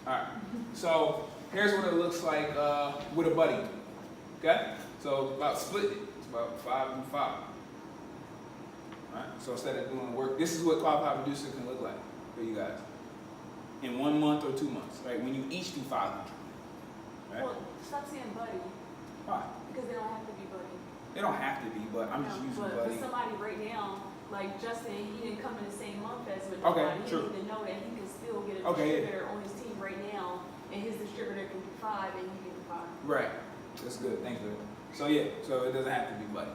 All right. So here's what it looks like with a buddy. Okay. So about split it. It's about 5 and 5. All right. So instead of doing work, this is what qualified producer can look like for you guys in 1 month or 2 months. Right. When you each do 500. Right. Well, stop saying buddy. Why? Because they don't have to be buddy. They don't have to be, but I'm just using but buddy. for somebody right now, like Justin, he didn't come in the same month as with Okay, nobody. true. He need to know that he can still get a Okay, yeah. distributor on his team right now, and his distributor can do 5 and he can do 5. Right. That's good. Thanks, Lou. So yeah, so it doesn't have to be buddy.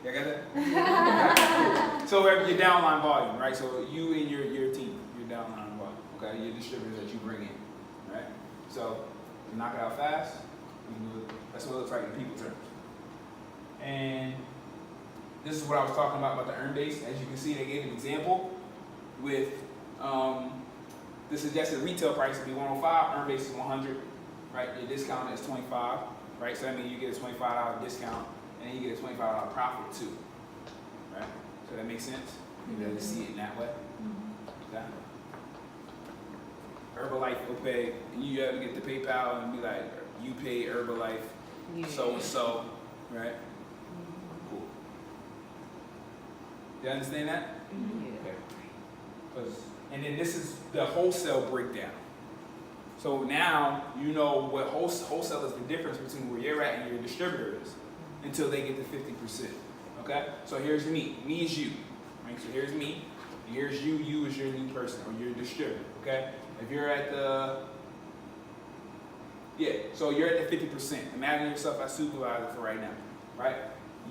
Y'all got that? So your downline volume, right? So you and your team, your downline volume, okay? Your distributors that you bring in, right? So you knock it out fast. You can do it. That's what it looks like in people terms. And this is what I was talking about the earn base. As you can see, they gave an example with the suggested retail price to be 105, earn base is 100, right? Your discount is 25, right? So that means you get a $25 discount, and then you get a $25 profit too, right? So that makes sense? You guys see it in that way? Okay. Herbalife will pay, you have to get the PayPal and be like, you pay Herbalife so and so, right? Cool. You understand that? Okay. And then this is the wholesale breakdown. So now you know what wholesale is the difference between where you're at and your distributor is until they get to 50%. Okay? So here's me. Me is you. Right? So here's me. And here's you. You is your new person or your distributor. Okay? If you're at the so you're at the 50%. Imagine yourself as supervisor for right now. Right?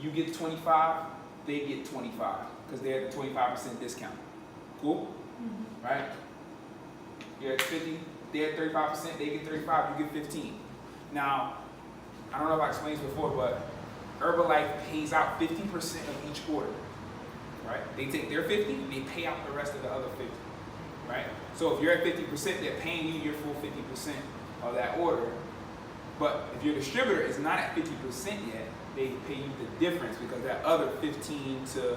You get 25, they get 25 because they're at the 25% discount. Cool? Right? You're at 50, they're at 35%, they get 35, you get 15. Now, I don't know if I explained this before, but Herbalife pays out 50% of each order. Right? They take their 50 and they pay out the rest of the other 50. Right? So if you're at 50%, they're paying you your full 50% of that order. But if your distributor is not at 50% yet, they pay you the difference because that other 15 to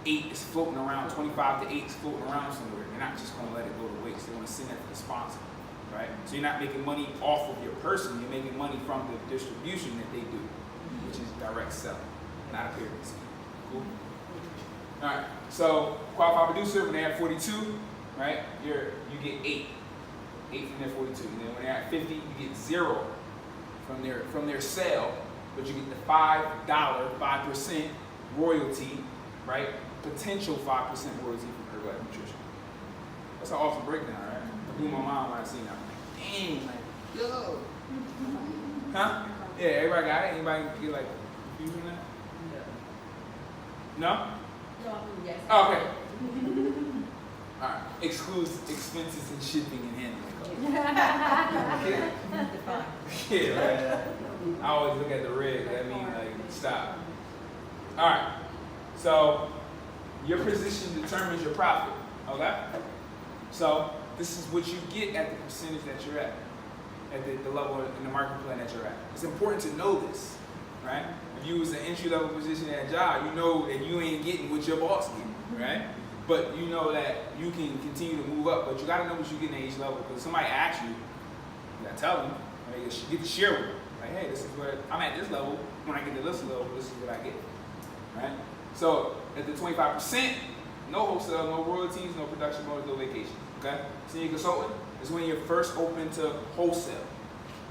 8 is floating around, 25 to 8 is floating around somewhere. They're not just going to let it go to waste. They want to send that to the sponsor, right? So you're not making money off of your person. You're making money from the distribution that they do, which is direct selling, not a pyramid scheme. Cool? All right. So qualified producer, when they're at 42, right? You get 8 from their 42. And then when they're at 50, you get 0 from their sale, but you get the $5, 5% royalty, right? Potential 5% royalty from Herbalife Nutrition. That's an awesome breakdown, right? I blew my mind when I seen that. Dang, like, yo. Huh? Yeah, everybody got it? Anybody get like confused on that? No? Yes. Oh, okay. All right. Excludes expenses and shipping and handling. Yeah, right. I always look at the red. That means like stop. All right. So your position determines your profit. Okay. So this is what you get at the percentage that you're at the level in the market plan that you're at. It's important to know this, right? If you was an entry level position at a job, you know that you ain't getting what your boss getting, right? But you know that you can continue to move up, but you got to know what you're getting at each level. Because somebody asks you, you got to tell them, right? You get to share with them. Like, hey, this is where I'm at this level. When I get to this level, this is what I get, right? So at the 25%, no wholesale, no royalties, no production bonus, no vacation, okay? Senior consultant is when you're first open to wholesale,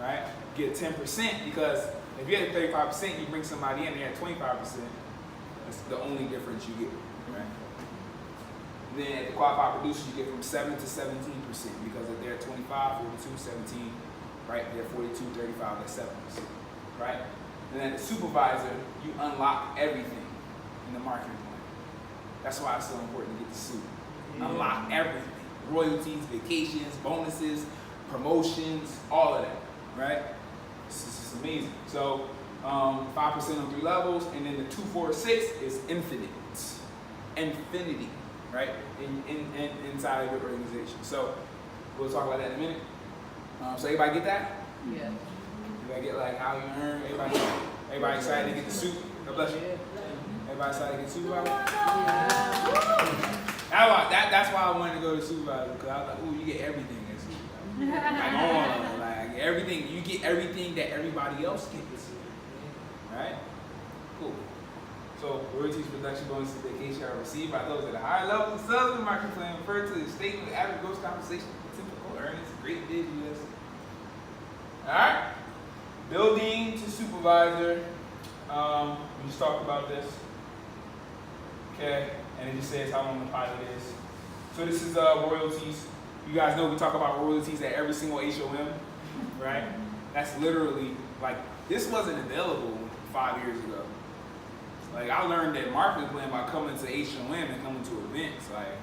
right? You get 10% because if you're at 35%, you bring somebody in, they're at 25%. That's the only difference you get, right? Then at the qualified producer, you get from 7 to 17% because if they're at 25, 42, 17, right? They're 42, 35, they're 7%, right? And then at the supervisor, you unlock everything in the marketing plan. That's why it's so important to get the suit. Unlock everything. Royalties, vacations, bonuses, promotions, all of that, right? This is just amazing. So 5% on 3 levels, and then the 2, 4, 6 is infinite. Infinity. Right? Inside of your organization. So we'll talk about that in a minute. So everybody get that? Yeah. Everybody get like how you earn? Everybody excited to get the suit? God bless you. Everybody excited to get the suit? That's why I wanted to go to supervisor, because I was like, ooh, you get everything as supervisor. Like all of it, like everything, you get everything that everybody else gets. Right? Cool. So royalties, production bonuses, vacation are received by those at a higher level of sales and market plan referred to the statement of average gross compensation for typical earnings. Great bid, US. Alright? Building to supervisor. We just talked about this. Okay, and it just says how long the pilot is. So this is royalties. You guys know we talk about royalties at every single HOM, right? That's literally, like, this wasn't available 5 years ago. Like, I learned that marketing plan by coming to HOM and coming to events. Like,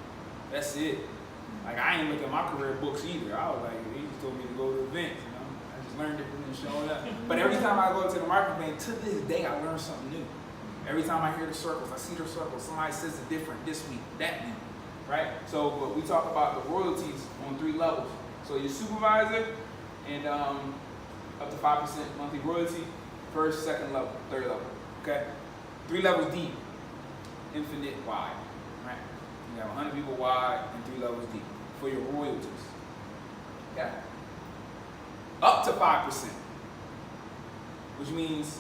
that's it. Like, I ain't look at my career books either. I was like, they just told me to go to events, you know? I just learned it from them showing up. But every time I go to the marketing plan, to this day, I learn something new. Every time I hear the circles, I see the circles, somebody says it different this week, that week, right? So, but we talk about the royalties on 3 levels. So your supervisor and up to 5% monthly royalty, first, second level, third level, okay? 3 levels deep, infinite wide, right? You have 100 people wide and 3 levels deep for your royalties, okay? Up to 5%, which means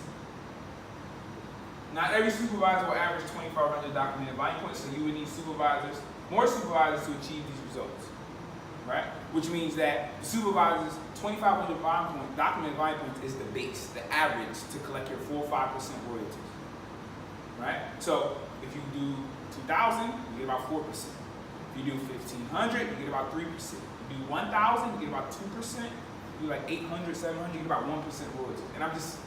not every supervisor will average 2,500 documented volume points, so you would need supervisors, more supervisors to achieve these results, right? Which means that the supervisors' 2,500 documented volume points is the base, the average to collect your full 5% royalties, right? So if you do 2,000, you get about 4%. If you do 1,500, you get about 3%. If you do 1,000, you get about 2%. If you do like 800, 700, you get about 1% royalties. And I'm just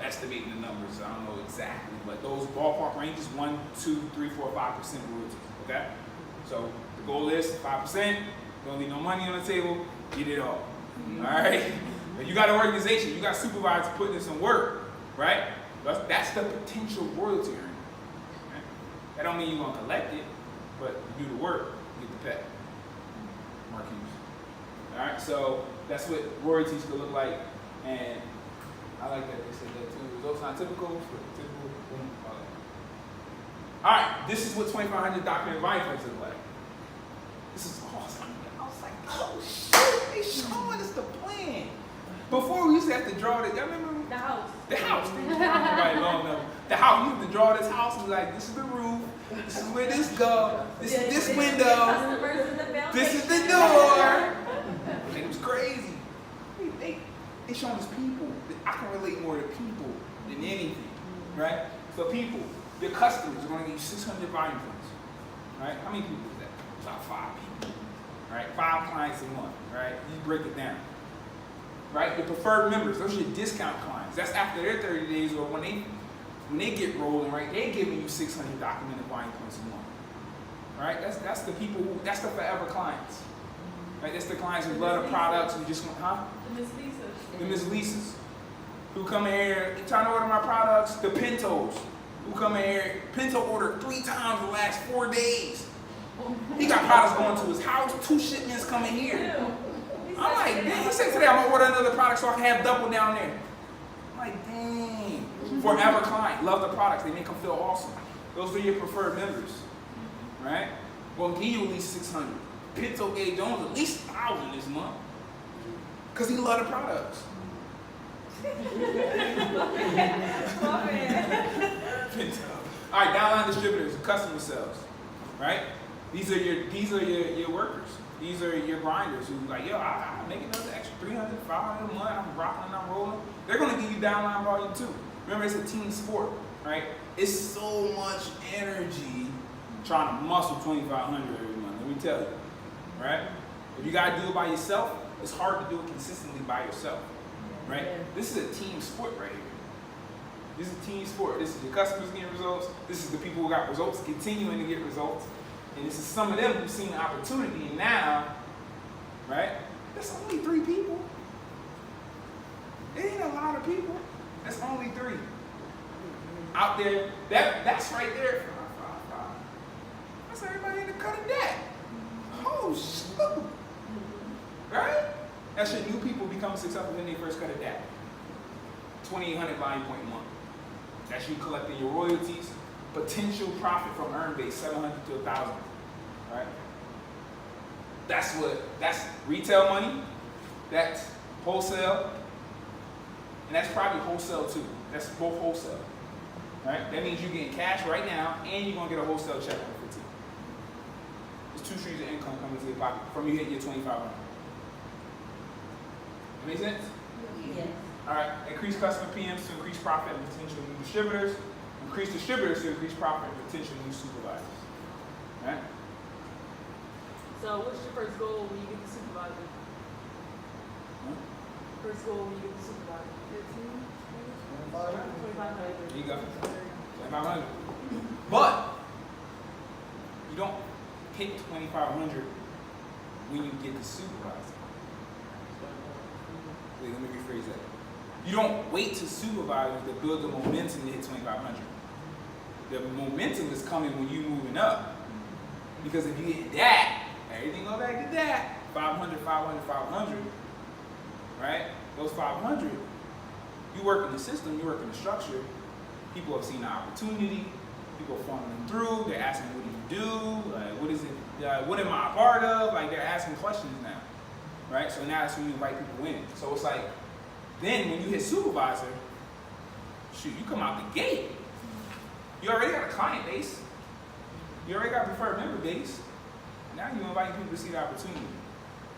estimating the numbers. I don't know exactly, but those ballpark ranges: 1, 2, 3, 4, 5% royalties. Okay, so the goal is 5%. Don't leave no money on the table. Get it all. All right. But you got an organization. You got supervisors putting in some work, right? That's the potential royalty earning. Okay? That don't mean you're gonna collect it, but you do the work, you get the pay. Mark Hughes. All right. So that's what royalties could look like, and I like that they said that too. Results not typical, but typical. Boom. All right, this is what 2,500 documented volume points look like. This is awesome. I was like, oh shit, they showing us the plan. Before we used to have to draw it. Y'all remember? The house. The house. Right, long enough. The house. You have to draw this house and be like, this is the roof. This is where this go. This is this window. This is the door. It was crazy. They showing us people. I can relate more to people than anything, right? So people, your customers are going to give you 600 volume points, right? How many people is that? It's about 5 people, right? 5 clients a month, right? You break it down, right? Your preferred members, those are your discount clients. That's after their 30 days or when they get rolling, right? They're giving you 600 documented volume points a month, right? That's the people who, that's the forever clients, right? That's the clients who love the products and just want, huh? The Miss Lisa. The Miss Lisas, who come in here trying to order my products. The Pintos, who come in here. Pinto ordered 3 times the last 4 days. He got products going to his house. 2 shipments coming here. I'm like, dang. He said today I'm gonna order another product so I can have double down there. I'm like, dang. Forever client, love the products. They make them feel awesome. Those are your preferred members, right? Well, give you at least 600. Pinto A. Jones at least 1,000 this month. Because he love the products. All right, downline distributors, customer sales, right? These are your workers. These are your grinders who like, yo, I make another extra 300, 500 a month. I'm rocking and I'm rolling. They're gonna give you downline volume too. Remember, it's a team sport, right? It's so much energy trying to muscle 2,500 every month. Let me tell you, right? If you gotta do it by yourself, it's hard to do it consistently by yourself, right? This is a team sport right here. This is a team sport. This is your customers getting results. This is the people who got results continuing to get results. And this is some of them who've seen the opportunity. And now, right, that's only 3 people. It ain't a lot of people. That's only 3. Out there, that's right there. That's everybody in the cut of that. Oh, shoot. Right? That's your new people become successful when they first cut it down. 2,800 volume point a month. That's you collecting your royalties potential profit from earn base, 700 to 1,000, right? That's retail money, that's wholesale, and that's probably wholesale too. That's both wholesale, right? That means you're getting cash right now, and you're gonna get a wholesale check on the 15th. There's 2 streams of income coming to your pocket from you hitting your 2,500. That make sense? Yes. All right. Increase customer PMs to increase profit and potential new distributors. Increase distributors to increase profit and potential new supervisors. All right. So what's your first goal when you get the supervisor? Huh? First goal when you get the supervisor? 2,500. There you go. 2,500. But you don't hit 2,500 when you get the supervisor. Wait, let me rephrase that. You don't wait to supervisors to build the momentum to hit 2,500. The momentum is coming when you moving up. Because if you hit that, everything go back to that. 500, 500, 500. Right? Those 500, you work in the system, you work in the structure. People have seen the opportunity. People are funneling through. They're asking, what do you do? Like, what is it? What am I a part of? Like, they're asking questions now. Right? So now that's when you invite people in. So it's like, then when you hit supervisor, shoot, you come out the gate. You already got a client base. You already got a preferred member base. Now you're inviting people to see the opportunity.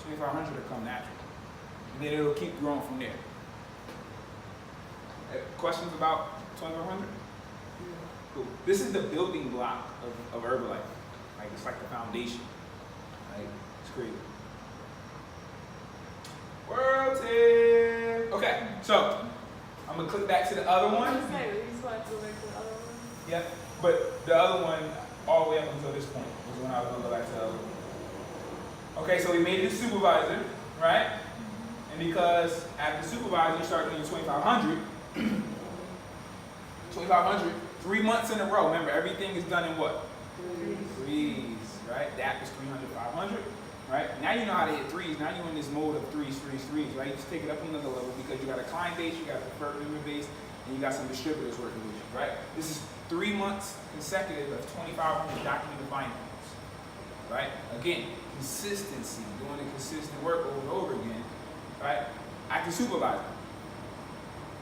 2,500 will come natural. And then it'll keep growing from there. Questions about 2,500? Cool. This is the building block of Herbalife. Like, it's like the foundation. Like, it's crazy. World Tip. Okay, so I'm gonna click back to the other one. Okay, we just want to go back to the other one. Yeah, but the other one, all the way up until this point, was when I was gonna go back to the other one. Okay, so we made it supervisor, right? And because after supervisor, you start doing 2,500. 2,500, 3 months in a row. Remember, everything is done in what? Threes, right? That is 300, 500. Right? Now you know how to hit threes. Now you're in this mode of threes, right? You just take it up another level because you got a client base, you got a preferred member base, and you got some distributors working with you, right? This is 3 months consecutive of 2,500 documented buying points, right? Again, consistency, doing the consistent work over and over again, right? Active supervisor.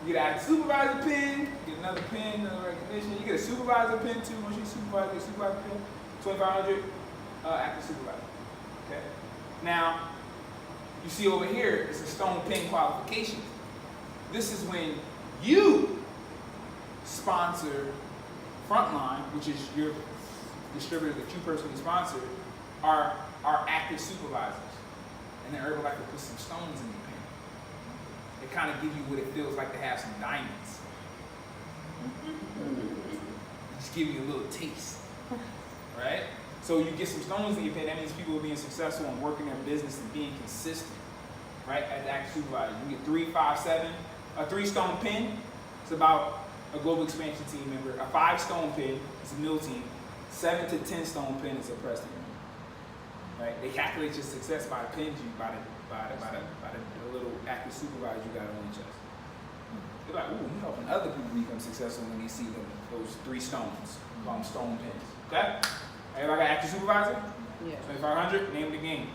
You get an active supervisor pin, you get another pin, another recognition. You get a supervisor pin too. Once you supervise, get a supervisor pin, 2,500 active supervisor. Okay. Now, you see over here, it's a stone pin qualification. This is when you sponsor Frontline, which is your distributor that you personally sponsor, are active supervisors. And then Herbalife will put some stones in your pin. It kind of gives you what it feels like to have some diamonds. Just give you a little taste, right? So you get some stones in your pin, that means people are being successful and working their business and being consistent, right? As active supervisor, you get 3, 5, 7. A 3-stone pin is about a global expansion team member. A 5-stone pin is a middle team. 7 to 10 stone pin is a president member, right? They calculate your success by the pins you, by the little active supervisor you got on your chest. They're like, ooh, you're helping other people become successful when they see those 3 stones, call them stone pins. Okay? Everybody got active supervisor? Yeah. 2,500, name of the game.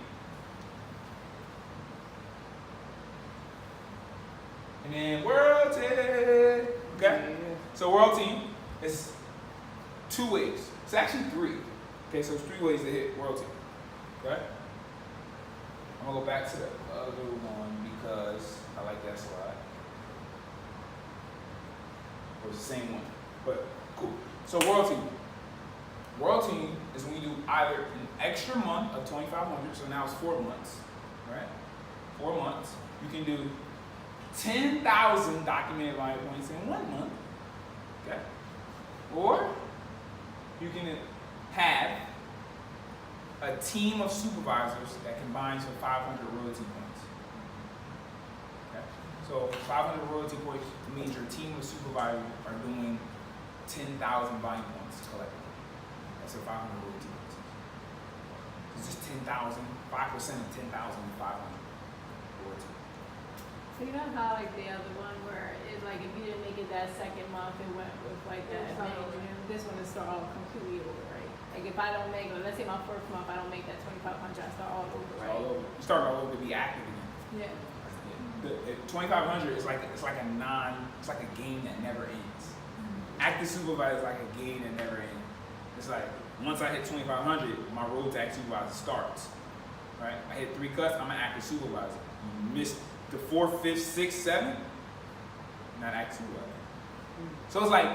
And then World Team. Okay? Yeah. So World Team is 2 ways. It's actually 3. Okay, so it's 3 ways to hit World Team. Okay? I'm gonna go back to the other one because I like that slide. It was the same one, but cool. So World Team. World Team is when you do either an extra month of 2,500, so now it's 4 months, right? 4 months. You can do 10,000 documented volume points in 1 month, okay? Or you can have a team of supervisors that combines for 500 royalty points. Okay? So 500 royalty points means your team of supervisors are doing 10,000 volume points collectively. That's a 500 royalty points. It's just 10,000, 5% of 10,000 is 500 royalty. So you know how like the other one where it like if you didn't make it that second month, it went with like that May, June. This one is start all completely over, right? Like if I don't make, let's say my first month, I don't make that 2,500, I start all over, right? All over. You start all over to be active again. Yeah. The 2,500 is like it's like a game that never ends. Active supervisor is like a game that never ends. It's like once I hit 2,500, my road to active supervisor starts. Right? I hit 3 cuts, I'm an active supervisor. You missed the 4th, 5th, 6th, 7th, not active supervisor. So it's like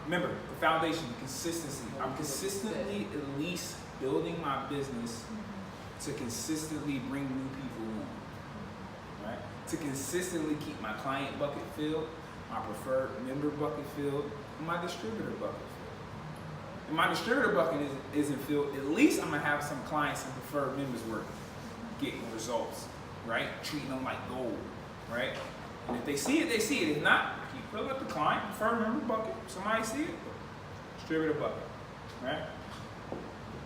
remember the foundation, the consistency. I'm consistently at least building my business to consistently bring new people in. Right? To consistently keep my client bucket filled, my preferred member bucket filled, and my distributor bucket filled. If my distributor bucket isn't filled, at least I'm gonna have some clients and preferred members working, getting results, right? Treating them like gold, right? And if they see it, they see it. If not, keep filling up the client, preferred member bucket. Somebody see it, distributor bucket, right?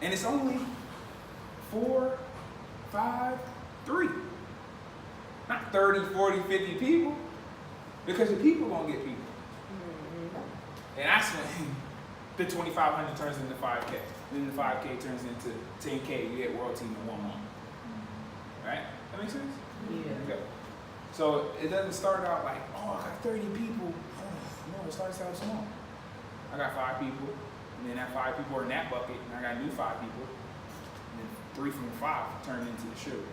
And it's only 4, 5, 3. Not 30, 40, 50 people. Because the people gonna get people. And that's when the 2,500 turns into 5K. Then the 5K turns into 10K. You get world team in 1 month. Right? That makes sense? Yeah. Okay. So it doesn't start out like, oh, I got 30 people. Oh, no, it starts out small. I got 5 people. And then that 5 people are in that bucket. And I got new 5 people. And then 3 from the 5 turn into distributors.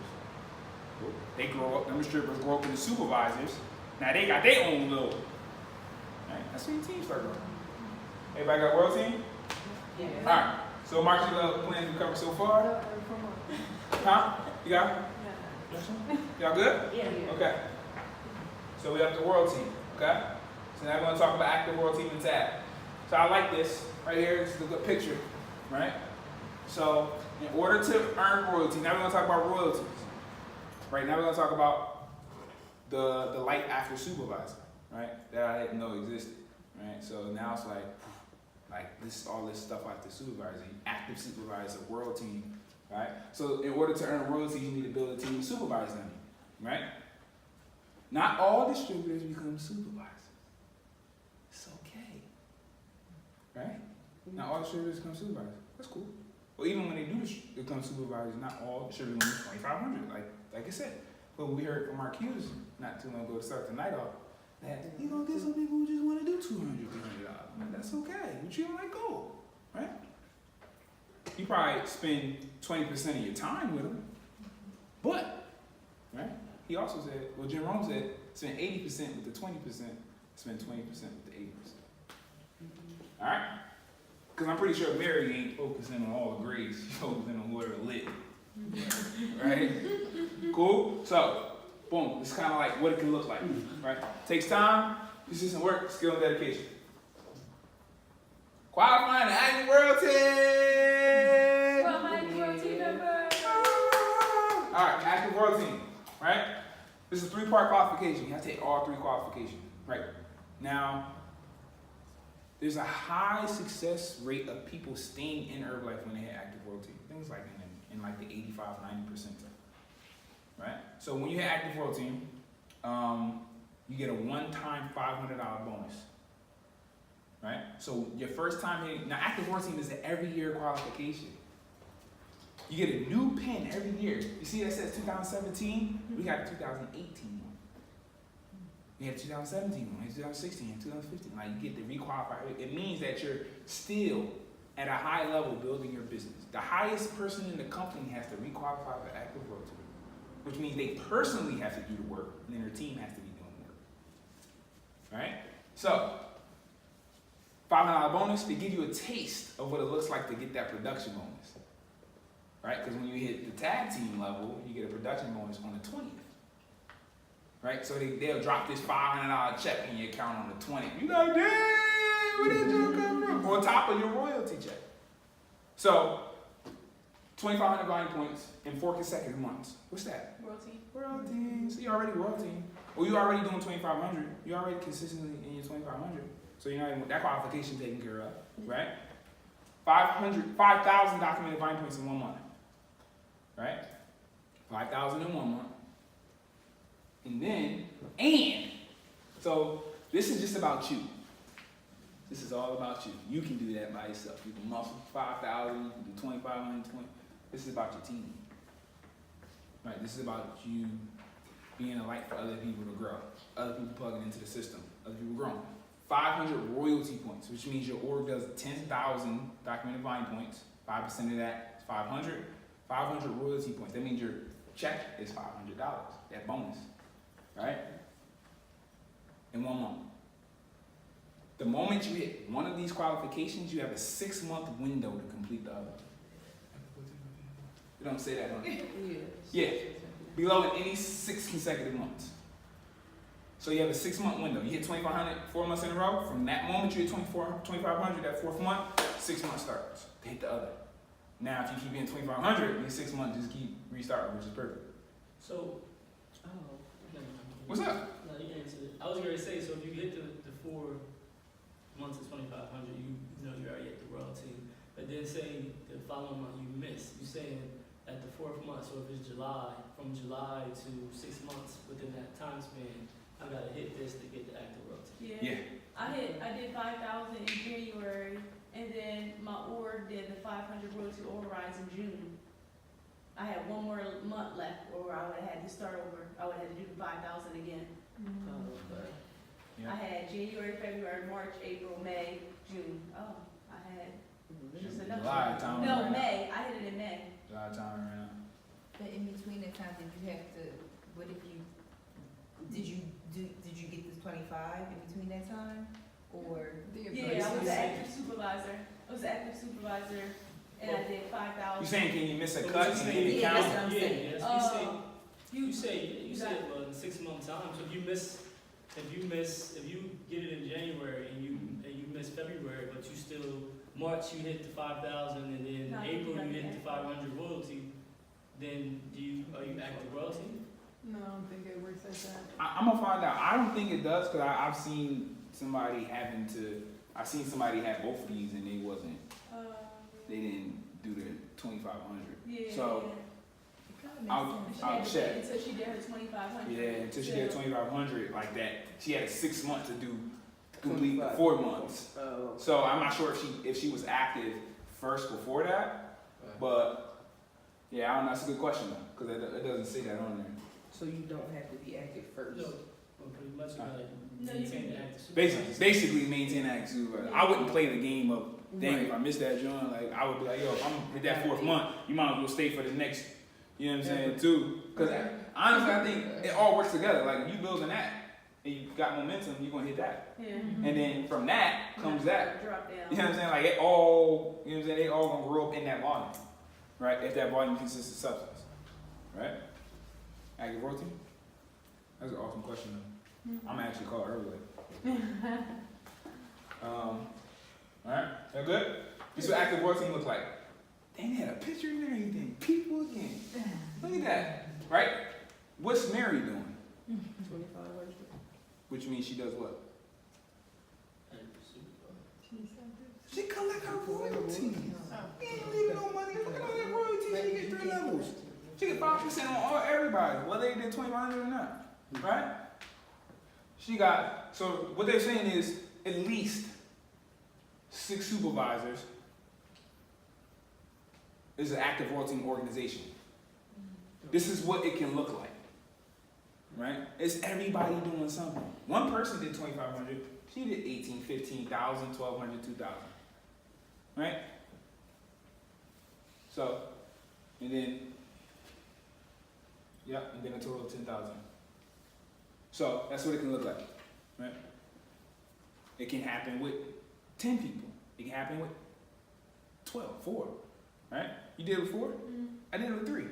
They grow up, them distributors grow up into supervisors. Now they got their own little, right? That's when your team start growing. Everybody got world team? Yeah. All right. So Mark, you got plans we covered so far? Huh? You got it? Y'all good? Yeah. Okay. So we have the world team, okay? So now we're gonna talk about active world team and tab. So I like this right here. This is a good picture, right? So in order to earn royalty, now we're gonna talk about royalties. Right now we're gonna talk about the life after supervisor, right? That I didn't know existed, right? So now it's like this all this stuff after supervisor, active supervisor, world team, right? So in order to earn royalties, you need to build a team to supervise them, right? Not all distributors become supervisors. It's okay, right? Not all distributors become supervisors. That's cool. Well, even when they do become supervisors, not all distributors become 2,500. Like I said. But we heard from our Q's not too long ago to start the night off that you're gonna get some people who just want to do $200, $300. That's okay. But you don't like gold, right? You probably spend 20% of your time with them, but right? He also said, well, Jim Rome said, spend 80% with the 20%, spend 20% with the 80%. All right? Because I'm pretty sure Mary ain't focusing on all the grades. She's focusing on whoever lit. Right? Cool? So, boom. It's kind of like what it can look like. Right? Takes time, consistent work, skill, and dedication. Qualifying the active world team! Well, my world team member. Alright, active world team. Right? This is a 3-part qualification. You have to take all 3 qualifications. Right? Now, there's a high success rate of people staying in Herbalife when they hit active world team. Things like in like the 85, 90%. Right? So when you hit active world team, you get a one-time $500 bonus. Right? So your first time hitting, now active world team is an every year qualification. You get a new pin every year. You see that says 2017? We got a 2018 one. We had 2017 one, 2016, 2015. Like you get to requalify. It means that you're still at a high level building your business. The highest person in the company has to requalify for active world team, which means they personally have to do the work, and then their team has to be doing the work. Right? So, $500 bonus, they give you a taste of what it looks like to get that production bonus. Right? Because when you hit the tag team level, you get a production bonus on the 20th. Right? So they'll drop this $500 check in your account on the 20th. You like, dang, where did you come from? On top of your royalty check. So, 2,500 volume points in 4 consecutive months. What's that? World team. World team. So you're already world team. Well, you're already doing 2,500. You're already consistently in your 2,500. So you're not even that qualification taken care of, right? 5,000 documented volume points in 1 month, right? 5,000 in 1 month. So this is just about you. This is all about you. You can do that by yourself. You can muscle 5,000, you can do 2,500, 20. This is about your team. Right? This is about you being a light for other people to grow. Other people plugging into the system. Other people growing. 500 royalty points, which means your org does 10,000 documented volume points. 5% of that is 500. 500 royalty points. That means your check is $500. That bonus. Right? In 1 month. The moment you hit one of these qualifications, you have a 6-month window to complete the other. You don't say that, don't you? Yeah. Below in any 6 consecutive months. So you have a 6-month window. You hit 2,500 4 months in a row. From that moment you hit 2,500, that 4th month, 6 months starts to hit the other. Now if you keep hitting 2,500, your 6 months just keep restarting, which is perfect. So, What's up? no, you answered it. I was going to say, so if you hit the 4 months of 2,500, you know you're already at the royalty. But then say the following month you miss. You're saying at the 4th month, so if it's July, from July to 6 months within that time span, I gotta hit this to get the active royalty. Yeah. I did 5,000 in January, and then my org did the 500 royalty overrides in June. I had 1 more month left, or I would have had to start over. I would have had to do the 5,000 again. Okay. Yeah. I had January, February, March, April, May, June. Oh, I had just enough. July time. No, right May. I hit it in May. Now. July time right now. But in between that time, did you have to, what if you, did you get this 25 in between that time? Or? Yeah, I was an active supervisor. And I did 5,000. You saying can you miss a But cut what and you get it saying- Yeah, that's count? what I'm Yeah, saying. yes, you say well in 6 month time. So if you get it in January and you miss February, but you still March you hit the 5,000 and then No, April you you hit got the 500 royalty, then are you active royalty? No, I don't think it works like that. I'm gonna find out. I don't think it does because I've seen somebody have both of these and they didn't do the 2,500. Yeah. So It kinda makes I'll sense. check. Until she did her 2,500. Yeah, until she did 2,500 like that, she had 6 months to complete the 25. 4 months. Oh, So I'm not sure if she was active first before that, but yeah, I don't know. That's a good question though, because it doesn't say that on there. so you don't have to be active first. No, well, pretty much you gotta No, you maintain can- the active supervisor. Basically maintain active supervisor. I wouldn't play the game of dang if I missed that joint. Like I would be like, yo, if I'm at that 4th month, you might as well stay for the next. You know what I'm saying too? Because honestly, I think it all works together. Like if you building that and you got momentum, you're gonna hit that, Yeah. and then from that comes that. Drop down. You know what I'm saying? Like it all, you know what I'm saying? They all gonna grow up in that volume, right? If that volume consists of substance, right? Active royalty? That's an awesome question though. I'm gonna actually call her earlier. All right, that good? This is what active royalty look like. They had a picture and everything. People again. Look at that, right? What's Mary doing? 2,500. Which means she does what? Active supervisor. She collect her royalties. She ain't leaving no money. Look at all that royalties. She get 3 levels. She get 5% on everybody, whether they did 2,500 or not, right? She got, so what they're saying is at least 6 supervisors is an active royalty organization. This is what it can look like, right? It's everybody doing something. One person did 2,500. She did 18, 15,000, 1,200, 2,000, right? So, and then, yeah, and then a total of 10,000. So that's what it can look like, right? It can happen with 10 people. It can happen with 12, 4, right? You did it with 4? Mm. I did it with 3.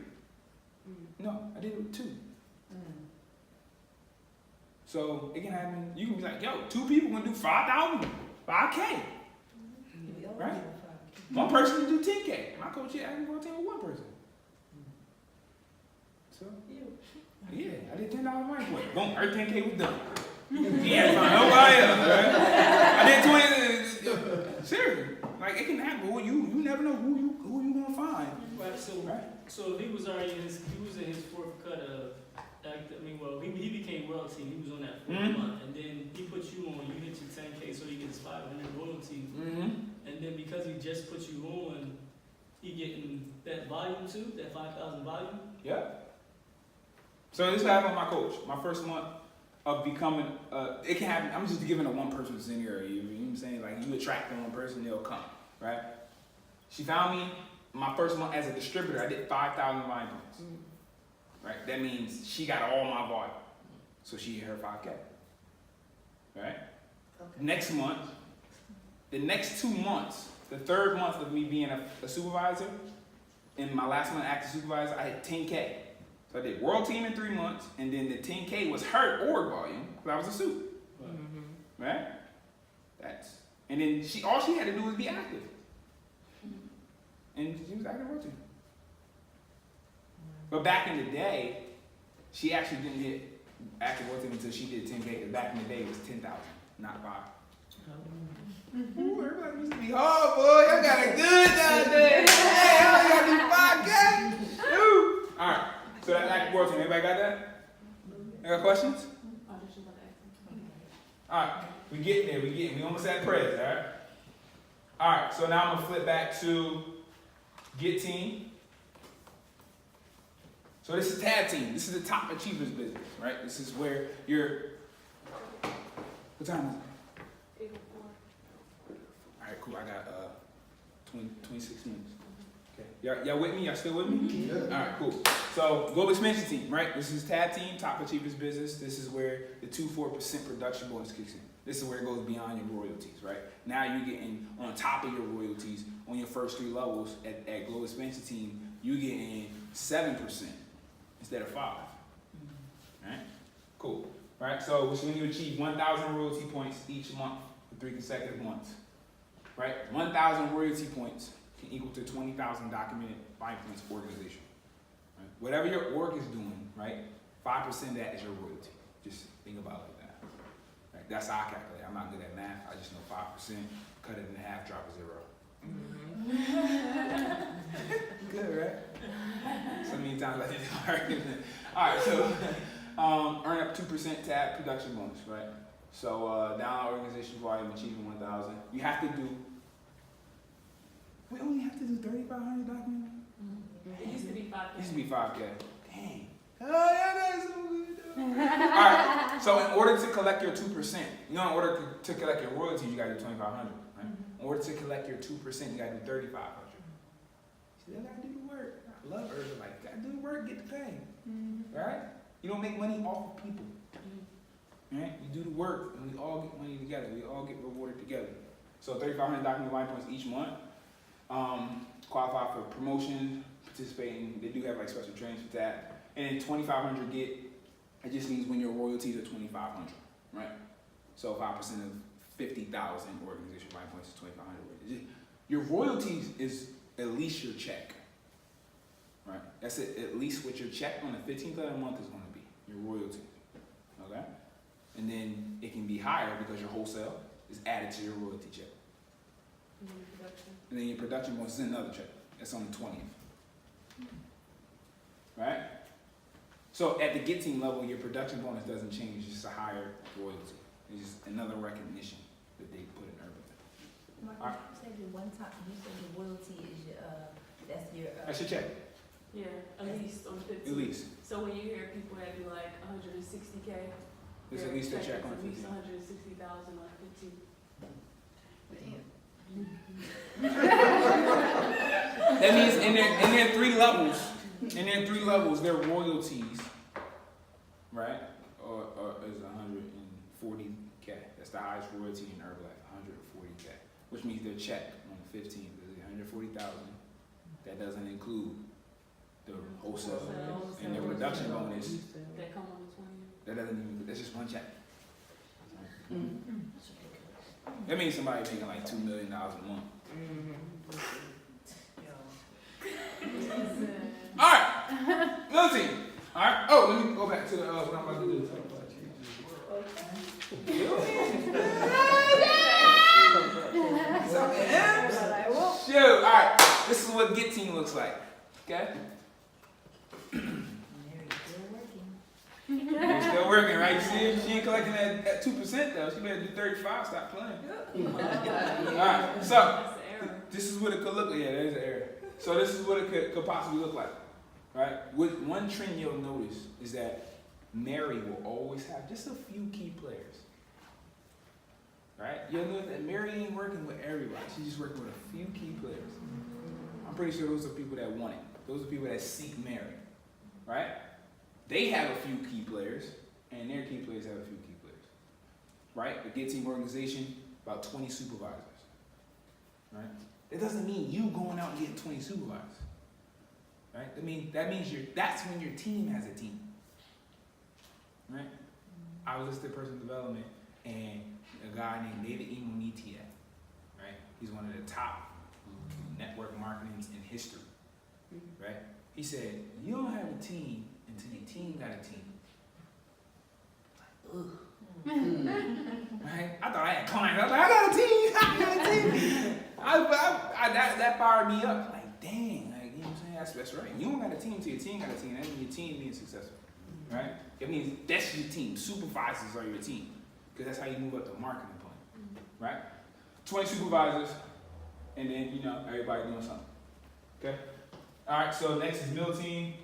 No, I did it with 2. So it can happen. You can be like, yo, 2 people gonna do 5,000, 5K. Right? One person can do 10K. My coach here asked me for a team with 1 person. So yeah, I did $10 money for it. Boom, her 10K was done. He had to find nobody else, right? I did 20. Seriously, like it can happen. Well, you never know who you gonna find. Right, so Right. so he was in his 4th cut of well, he became royalty. He was on that 4th Mhm. month, and then he put you on. You hit your 10K, so he gets 500 royalty. Mm-hmm. And then because he just put you on, he getting that volume too, that 5,000 volume. Yeah. So this happened with my coach. My first month of becoming, it can happen. I'm just giving a one person scenario. You know what I'm saying? Like you attract the one person, they'll come, right? She found me my first month as a distributor. I did 5,000 volume points, right? That means she got all my volume, so she hit her 5K, right? Next month, the next 2 months, the third month of me being a supervisor, in my last month active supervisor, I had 10K. So I did world team in 3 months, and then the 10K was her org volume because I was a suit, right? And then all she had to do was be active, and she was active world team. But back in the day, she actually didn't hit active world team until she did 10K. Because back in the day, it was 10,000, not 5. Ooh, everybody used to be hard, boy. Y'all got it good nowadays. Hey, I only got to do 5K. Ooh. All right. So that active world team, everybody got that? You got questions? All right. We getting there. We almost at press, all right? All right. So now I'm going to flip back to Get Team. So this is Tab Team. This is the top achievers business, right? This is where you're. What time is it? All right, cool. I got 26 minutes. Okay. Y'all with me? Y'all still with me? Yeah. All right, cool. So global expansion team, right? This is Tab Team, top achievers business. This is where the 2-4% production bonus kicks in. This is where it goes beyond your royalties, right? Now you're getting on top of your royalties on your first 3 levels at global expansion team. You getting 7% instead of 5. All right, cool. Right. So which when you achieve 1,000 royalty points each month for 3 consecutive months. Right? 1,000 royalty points can equal to 20,000 documented volume points for organization. Right? Whatever your org is doing, right? 5% of that is your royalty. Just think about it like that. Right? That's how I calculate. I'm not good at math. I just know 5. Cut it in half, drop a 0. Good, right? So many times I did it hard. All right, so earn up 2% tab production bonus, right? So down organization volume achieving 1,000. You have to do. We only have to do 3,500 documents. It used to be 5K. It used to be 5K. Dang. Oh, yeah, that's so good. All right. So in order to collect your 2%, in order to collect your royalties, you gotta do 2,500. Right? In order to collect your 2%, you gotta do 3,500. You gotta do the work. I love Urban. Like, gotta do the work, get the pay. Right? You don't make money off of people. Right? You do the work, and we all get money together. We all get rewarded together. So 3,500 document line points each month. Qualify for promotion, participating. They do have like special trainings for that. And then 2,500 it just means when your royalties are 2,500, right? So 5% of 50,000 organization line points is 2,500. Your royalties is at least your check, right? That's it, at least what your check on the 15th of the month is going to be, your royalties, okay? And then it can be higher because your wholesale is added to your royalty check. And then your production bonus is another check. That's on the 20th. Right? So at the Get Team level, your production bonus doesn't change. It's just a higher royalty. It's just another recognition that they put in Urban. Mark, you said your one time, you said your royalty is your, that's your. That's your check, Yeah, at least on 15. at least. So when you hear people that do like 160K, It's at least a check on at least 15. 160,000 on 15. That means in their 3 levels, their royalties, right, or is 140K. That's the highest royalty in Herbalife, 140K, which means their check on the 15th is 140,000. That doesn't include the wholesale and their production bonus. That come on the 20th. That doesn't even. That's just one check. That means somebody making like $2 million a month. All right, another team. All right. Oh, let me go back to the what I'm about to do. Shoot. All right. This is what Get Team looks like. Okay. Mary's still working. You're still working, right? You see it? She ain't collecting that 2% though. She better do 35, stop playing. Alright, so That's the error. this is what it could look like. Yeah, there's an error. So this is what it could possibly look like. Right? One trend you'll notice is that Mary will always have just a few key players. Right? You'll notice that Mary ain't working with everybody. She's just working with a few key players. I'm pretty sure those are people that want it. Those are people that seek Mary. Right? They have a few key players, and their key players have a few key players. Right? The Get Team organization, about 20 supervisors. Right? That doesn't mean you going out and getting 20 supervisors. Right? That means that's when your team has a team. Right? I was listed personal development, and a guy named David Imonitia, right? He's one of the top network marketings in history. Right? He said, you don't have a team until your team got a team. Ugh. Right? I thought I had clients. I was like, I got a team. That fired me up. Like, dang, like, you know what I'm saying? That's right. You don't got a team until your team got a team. That means your team being successful. Right? It means that's your team. Supervisors are your team. Because that's how you move up the marketing point. Right? 20 supervisors, and then, you know, everybody doing something. Okay? All right, so next is middle team.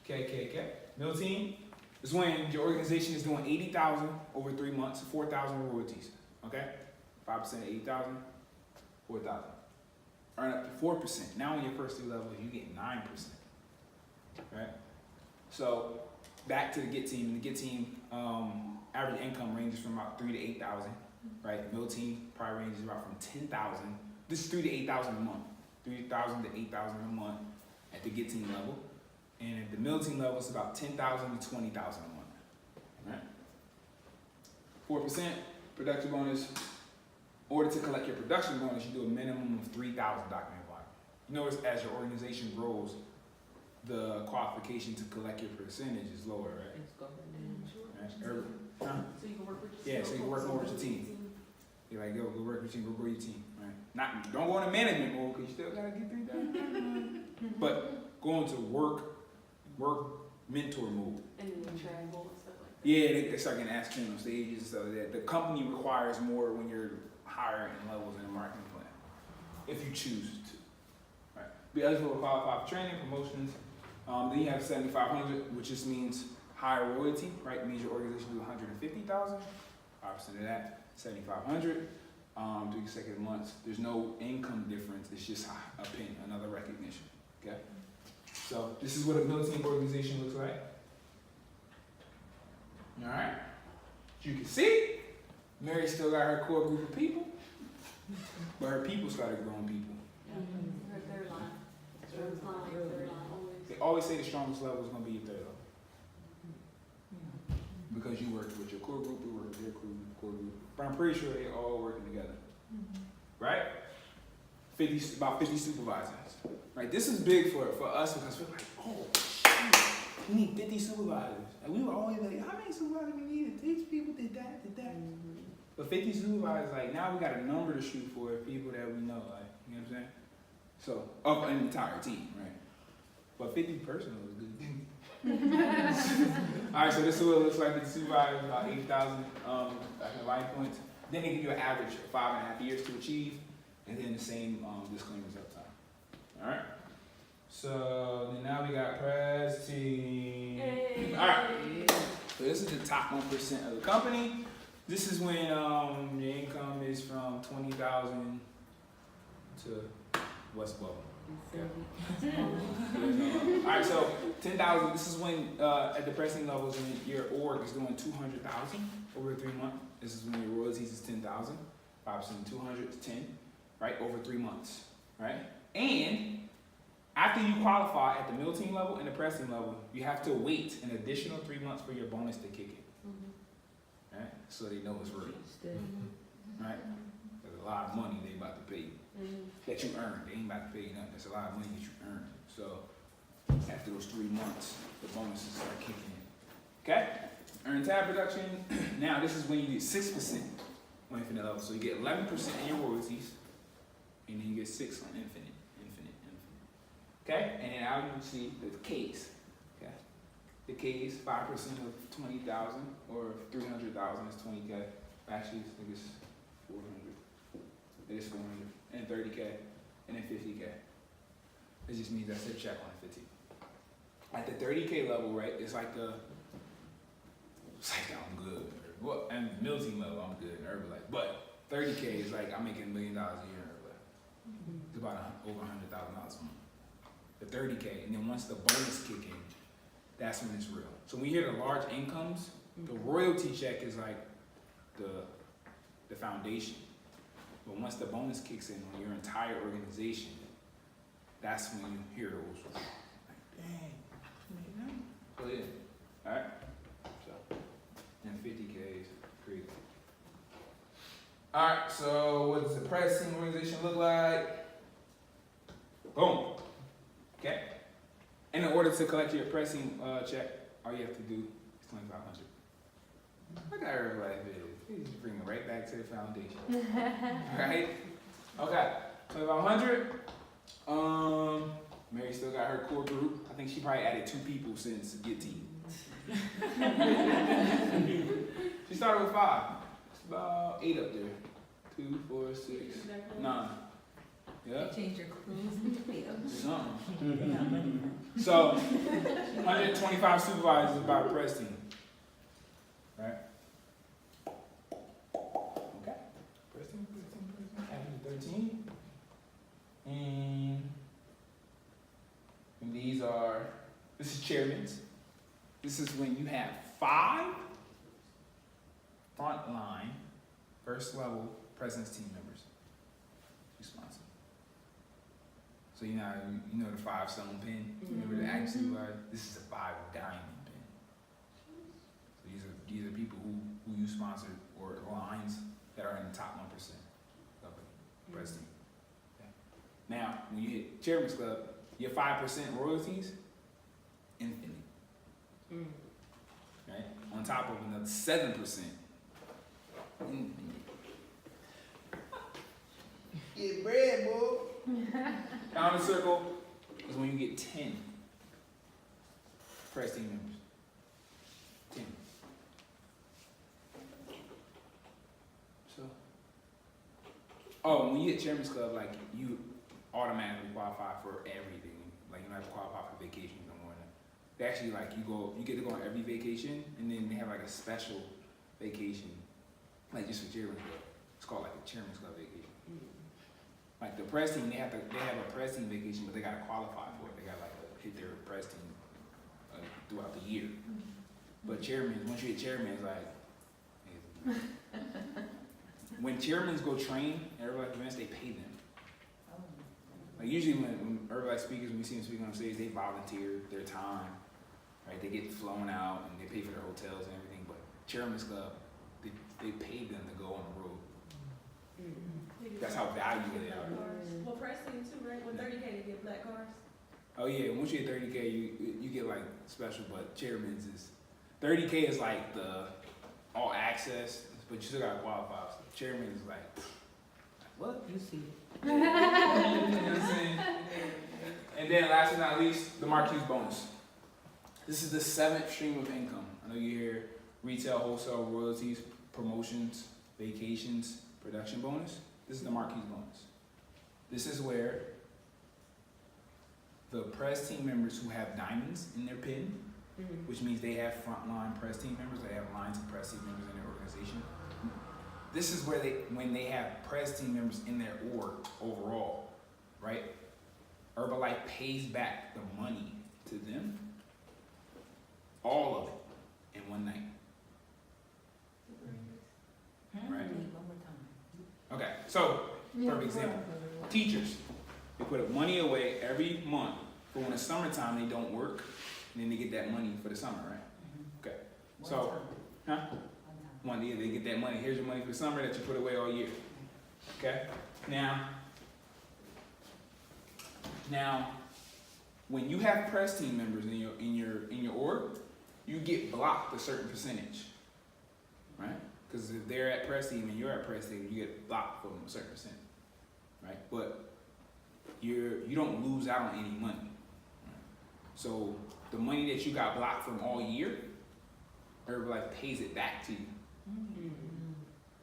Okay. Middle team is when your organization is doing 80,000 over 3 months, 4,000 royalties. Okay? 5% of 80,000, 4,000. Earn up to 4%. Now on your first 3 levels, you get 9%. Right? So back to the Get Team. The Get Team average income ranges from about 3,000 to 8,000. Right? Middle team probably ranges about from 10,000. This is 3,000 to 8,000 a month. 3,000 to 8,000 a month at the Get Team level. And at the middle team level, it's about 10,000 to 20,000 a month. Right? 4% production bonus. In order to collect your production bonus, you do a minimum of 3,000 document volume. You notice as your organization grows, the qualification to collect your percentage is lower, right? It's going down. Right? So you can work with Yeah, so you can work more with your team. You're like, yo, go work with your team, go grow your team, right? Don't go into management mode because you still gotta get 3,000. But go into work mentor mode. And then you travel and stuff like that. Yeah, they start getting asked on stages and stuff like that. The company requires more when you're higher in levels in the marketing plan, if you choose to. Right? Be eligible to qualify for training, promotions. Then you have 7,500, which just means higher royalty, right? It means your organization do 150,000, 5% of that, 7,500. 3 consecutive months. There's no income difference. It's just a pin, another recognition. Okay. So this is what a middle team organization looks like. All right. You can see, Mary still got her core group of people, but her people started growing people. Her third line. Third line always. They always say the strongest level is going to be your third level. Because you worked with your core group, you worked with your core group. But I'm pretty sure they're all working together. Right? About 50 supervisors. Right? This is big for us because we're like, oh, shoot, we need 50 supervisors. And we were always like, how many supervisors we need? These people did that. But 50 supervisors, like, now we got a number to shoot for people that we know, like, you know what I'm saying? So, up an entire team, right? But 50 personal is good. Alright, so this is what it looks like. The supervisors, about 8,000 life points. Then they give you an average of 5.5 years to achieve, and then the same disclaimers up top. Alright? So then now we got press team. Alright. So this is the top 1% of the company. This is when your income is from 20,000 to what's above. Alright, so 10,000, this is when at the pressing levels when your org is doing 200,000 over 3 months. This is when your royalties is 10,000, 5% 200 is 10, right? Over 3 months, right? And after you qualify at the middle team level and the pressing level, you have to wait an additional 3 months for your bonus to kick in. Right? So they know it's real. Right? There's a lot of money they about to pay you. That you earned. They ain't about to pay you nothing. That's a lot of money that you earned. So after those 3 months, the bonuses start kicking in. Okay? Earned tab production. Now this is when you get 6% on infinite level. So you get 11% in your royalties, and then you get 6 on infinite. Okay, and then out you see the K's. Okay, the K's 5% of 20,000 or 300,000 is 20K. Actually, I think it's 400. It is 400 and 30K and then 50K. It just means that's their check on 50. At the 30K level, right? It's like I'm good. Well, and middle team level, I'm good in Herbalife. But 30K is like I'm making $1 million a year in Herbalife. It's about over $100,000 a month. The 30K, and then once the bonus kick in, that's when it's real. So when you hear the large incomes, the royalty check is like the foundation. But once the bonus kicks in on your entire organization, that's when you hear those like, dang, so yeah, all right. So and 50K is crazy. All right. So what does the press team organization look like? Boom. Okay. And in order to collect your pressing check, all you have to do is $2,500. Look at Herbalife is. Just bring it right back to the foundation. Right? Okay. $2,500. Mary still got her core group. I think she probably added 2 people since Get Team. She started with 5. It's about 8 up there. 2, 4, 6, 9. Yeah. Change your clothes. Something. So, 125 supervisors by a press team. Right? Okay. Press team. Average 13. And this is chairman's. This is when you have 5 frontline, first level presence team members. You sponsor. So you know the 5 stone pin. Remember the act supervisor? This is a 5 diamond pin. So these are people who you sponsor or lines that are in the top 1% of the press team. Okay. Now, when you hit Chairman's Club, your 5% royalties, infinite. Right? On top of another 7%, infinite. Get bread, boy. Down the circle is when you get 10 press team members. 10. So, when you hit Chairman's Club, like you automatically qualify for everything. Like you don't have to qualify for vacations no more. They actually you get to go on every vacation, and then they have like a special vacation, like just for Chairman's Club. It's called like a Chairman's Club vacation. Like the press team, they have a press team vacation, but they gotta qualify for it. They gotta hit their press team throughout the year. But chairmen, once you hit chairman, it's like when chairmen go train at Herbalife events, they pay them. Like usually when Herbalife speakers, when we see them speak on stage, they volunteer their time, right? They get flown out and they pay for their hotels and everything. But Chairman's Club, they pay them to go on the road. That's how valuable they are. Well, press team too, right? With 30K, they get black cars. Oh yeah, once you hit 30K, you get like special, but Chairman's is 30K is like the all access, but you still gotta qualify. So Chairman is like, what? You see. You know what I'm saying? And then last but not least, the Marquise bonus. This is the 7th stream of income. I know you hear retail, wholesale, royalties, promotions, vacations, production bonus. This is the Marquise bonus. This is where the press team members who have diamonds in their pin, which means they have frontline press team members, they have lines of press team members in their organization. This is where when they have press team members in their org overall, right? Herbalife pays back the money to them, all of it, in one night. Right? Okay, so, perfect example. Teachers, they put money away every month for when it's summertime they don't work, and then they get that money for the summer, right? Okay, so, one year they get that money. Here's your money for the summer that you put away all year. Okay, now, when you have press team members in your org, you get blocked a certain percentage, right? Because if they're at press team and you're at press team, you get blocked from a certain percent, right? But you don't lose out on any money. So the money that you got blocked from all year, Herbalife pays it back to you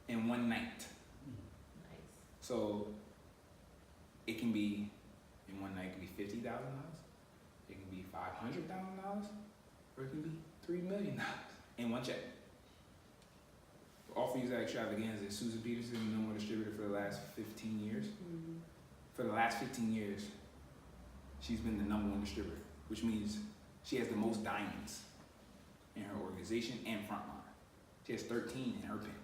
in one night. So it can be, in one night, it can be $50,000, it can be $500,000, or it can be $3 million in one check. Offer use extravaganza. Susan Peterson, the number one distributor for the last 15 years. For the last 15 years, she's been the number one distributor, which means she has the most diamonds in her organization and frontline. She has 13 in her pen.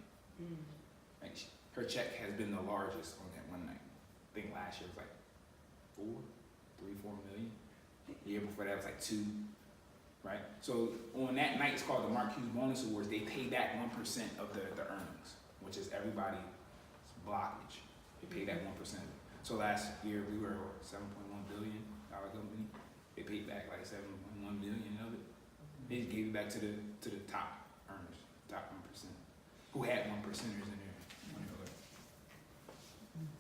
Like her check has been the largest on that one night. I think last year was like 4 million. The year before that was like 2. Right? So on that night, it's called the Mark Hughes Bonus Awards. They pay back 1% of the earnings, which is everybody's blockage. They pay that 1%. So last year we were a $7.1 billion company. They paid back like 7.1 billion of it. They just gave it back to the top earners, top 1%, who had 1%ers in there.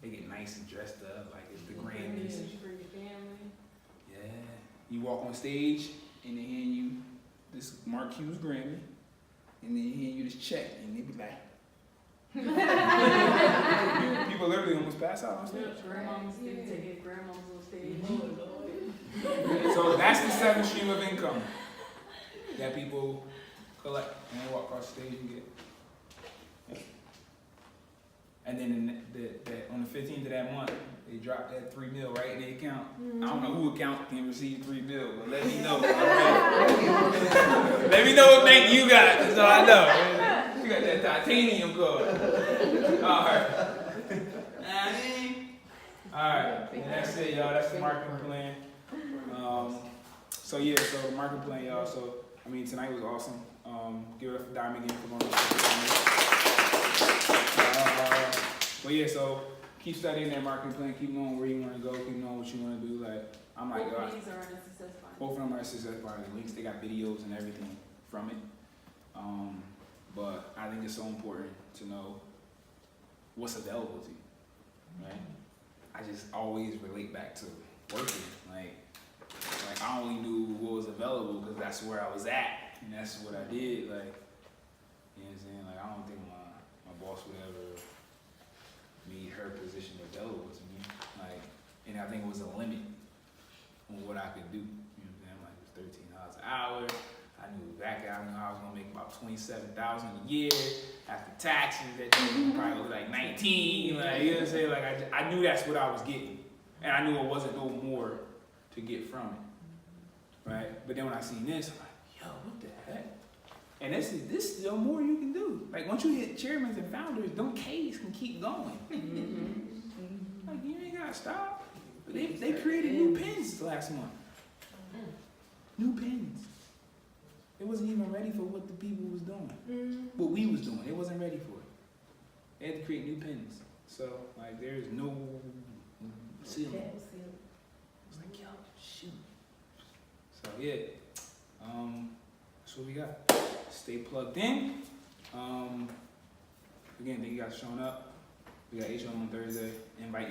They get nice and dressed up like it's the Grammys. For your family. Yeah. You walk on stage and they hand you this Mark Hughes Grammy, and then they hand you this check, and they be like, people literally almost pass out on stage. Grandma's didn't take it, grandma's on stage. So that's the 7th stream of income that people collect and they walk across the stage and get. Yeah. And then on the 15th of that month, they drop that $3 million right in the account. I don't know who account can receive $3 million, but let me know. Let me know what bank you got, so I know. You got that titanium card. All right. All right. And that's it, y'all. That's the marketing plan. So the marketing plan, y'all. So I mean, tonight was awesome. Give it up for Diamond again for going. But yeah, so keep studying that marketing plan. Keep knowing where you want to go. Keep knowing what you want to do. Like I'm like, Both of these are in a success fund. both of them are success buying links. They got videos and everything from it. But I think it's so important to know what's available to you, right? I just always relate back to working. Like I only knew what was available because that's where I was at and that's what I did. Like, you know what I'm saying? Like I don't think my boss would ever made her position available to me. Like, and I think it was a limit on what I could do. You know what I'm saying? Like it was $13 an hour. I knew back out, I was gonna make about $27,000 a year after taxes. That probably was like 19. Like you know what I'm saying? Like I knew that's what I was getting, and I knew it wasn't no more to get from it, right? But then when I seen this, I'm like, yo, what the heck? And this is still more you can do. Like once you hit chairmen and founders, them K's can keep going. Like you ain't gotta stop. But they created new pins last month. New pins. It wasn't even ready for what the people was doing. What we was doing. It wasn't ready for it. They had to create new pins. So like there's no ceiling. It's like, yo, shoot. So yeah. That's what we got. Stay plugged in. Again, thank you guys for showing up. We got H on Thursday. Invite.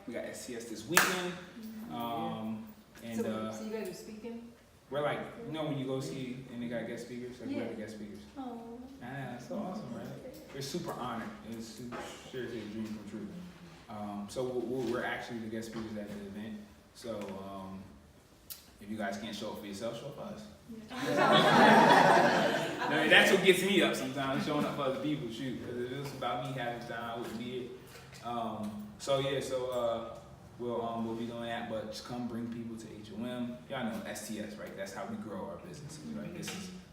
We got STS this weekend. So you guys are speaking? We're like, you know when you go see and they got guest speakers? Like we're the guest speakers. Oh. It's so awesome, right? We're super honored. It's seriously a dream come true. So we're actually the guest speakers at the event. So if you guys can't show up for yourself, show up for us. I mean, that's what gets me up sometimes, showing up for other people. Shoot, because if it was about me having time, I wouldn't be here. We'll be doing that, but just come bring people to HOM. Y'all know STS, right? That's how we grow our businesses, right?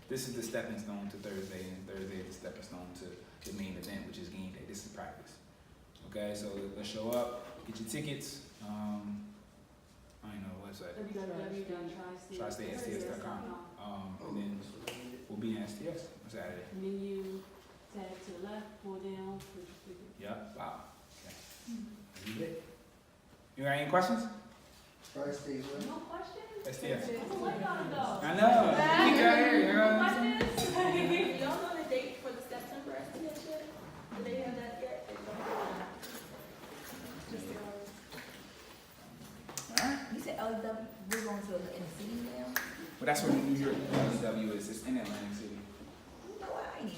This is the stepping stone to Thursday, and Thursday is the stepping stone to the main event, which is game day. This is practice. Okay, so let's show up, get your tickets. I don't know the website. TriStateSTS.com. And then we'll be in STS on Saturday. And then you tag to the left, pull down, push your ticket. Yeah. Wow. Okay. That's it. You got any questions? No questions? STS. I don't like y'all to go. I know. We got here. You know? Questions? Y'all know the date for the September STS yet? Do they have that yet? They don't. All right. You said, we're going to in the city now? But that's where the New York UNSW is. It's in Atlantic City. No, I ain't.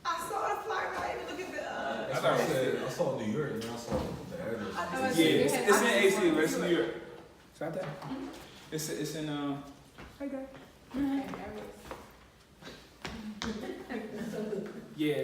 I saw the flyer, but I didn't look at the, I thought it was- I saw New York and I saw the address. I was Yeah, thinking it's it in had- AC, but it's New York. It's right there. It's in Okay, that was- yeah.